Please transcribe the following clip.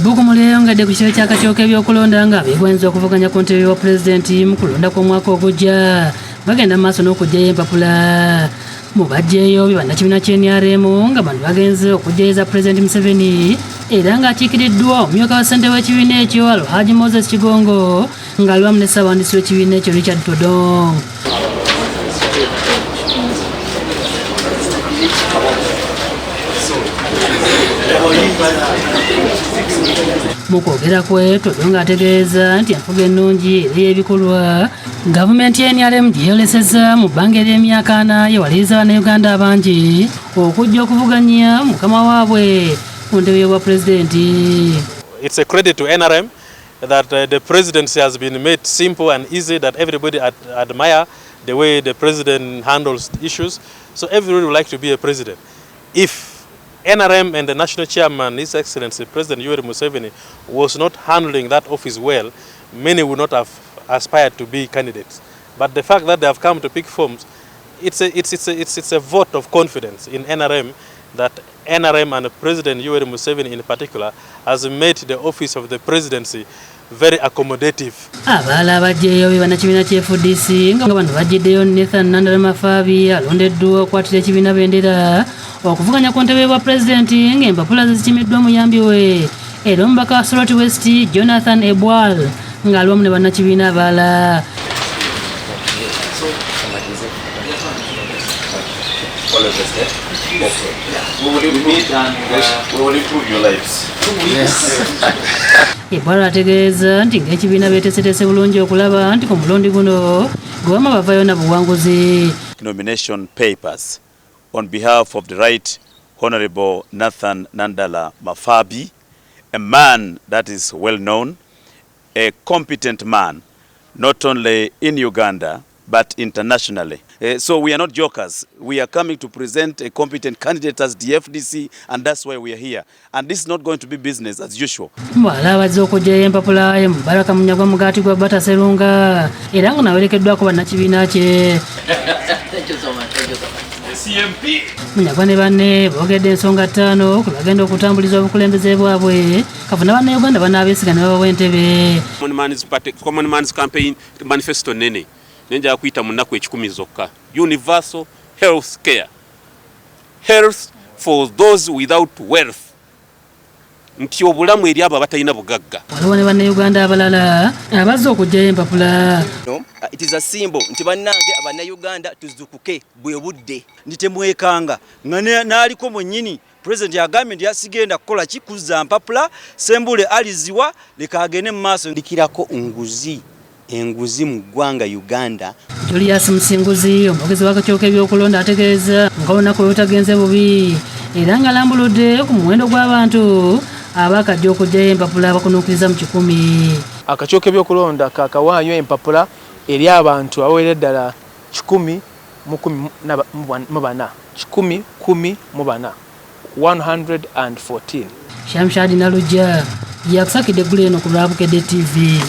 Bukedde ngadde ku kitebe ky'akakiiko k'ebyokulonda nga beegwanyiza okuvuganya ku ntebe wa pulezidenti mu kulonda kw'omwaka ogujja bagenda mu maaso n'okuggyayo empapula mu baggyeyo bannakibiina ky'NRM nga bano bagenze okuggyayiza pulezidenti Museveni era ng'akiikiriddwa omumyuka wa ssente w'ekibiina ekyo Alhaji Moses Kigongo ng'aliwamu ne ssaabawandiisi w'ekibiina ekyo Richard Todong. Mu kwogera kwe Todong ategeeza nti enfuga ennungi era y'ebikolwa gavumenti ya NRM gye yeeyolesezza mu bbanga ery'emyaka 4 yewaliriza bannayuganda abangi okujja okuvuganya mukama waabwe ku ntebe y'obwa pulezidenti. It's a credit to NRM that the presidency has been made simple and easy, that everybody admire the way the president handles issues. So everybody would like to be a president. If NRM and the national chairman, His Excellency President Yoweri Museveni, was not handling that office well, many would not have aspired to be candidates. But the fact that they have come to pick forms, it's a vote of confidence in NRM, that NRM and President Yoweri Museveni in particular has made the office of the presidency very accommodative. Abaala abajjeeyo be bannakibiina ky'FDC nga bano bwaggyiddeyo Nathan Nandala Mafabi alondeddwa okukwatira ekibiina bendera okuvuganya ku ntebe bwa pulezidenti ng'empapula zikimiddwa muyambi we era omubaka wa Soroti West Jonathan Ebwal ng'aliwamu ne bannakibiina abalala. Ebwala ategeeza nti ng'ekibiina beeteeseteese bulungi okulaba nti ku mulundi guno gwebamu bavayo na buwanguzi. Nomination papers on behalf of the Right Honorable Nathan Nandala Mafabi, a man that is well known, a competent man, not only in Uganda but internationally. So we are not jokers. We are coming to present a competent candidate as the FDC, and that's why we are here. And this is not going to be business as usual. Mbala abazze okuggyayo empapula ye Mubaraka Munyagwa Mugaati gwa Bata Serunga era nga nawerekeddwako bannakibiina kye. Munyagwa ne banne boogedde ensonga 5 ku bagenda okutambuliza obukulembeze bwabwe kafuna bannayuganda banaabeesiga ne babawa entebe. Common Man's Campaign manifesto nene nenja kuyita mu nnaku 10 zokka. Universal health care, health for those without wealth, nti obulamu eri abo abatalina bugagga. Waliwo ne bannayuganda abalala abazze okuggyayo empapula. It is a symbol nti bannange abannayuganda tuzukuke bwe budde nitemwekanga nga naaliko mwennyini President yagambye nti yasigenda kukola kikuza mpapula Sembule aliziwa leka agende mu maaso ndikirako enguzi mu ggwanga Uganda. Julius Musinguzi omwogezi w'akakiiko k'ebyokulonda ategeeza nga olunaku lwetagenze bubi era nga lambuludde ku muwendo gw'abantu abakajja okuggyayo empapula bakunuukiriza mu 100. Akakiiko k'ebyokulonda kakawaayo empapula eri abantu abawerera ddala 114. Shamshadi Nalujja yakusakidde eggulu eno ku lwa Bukedde TV.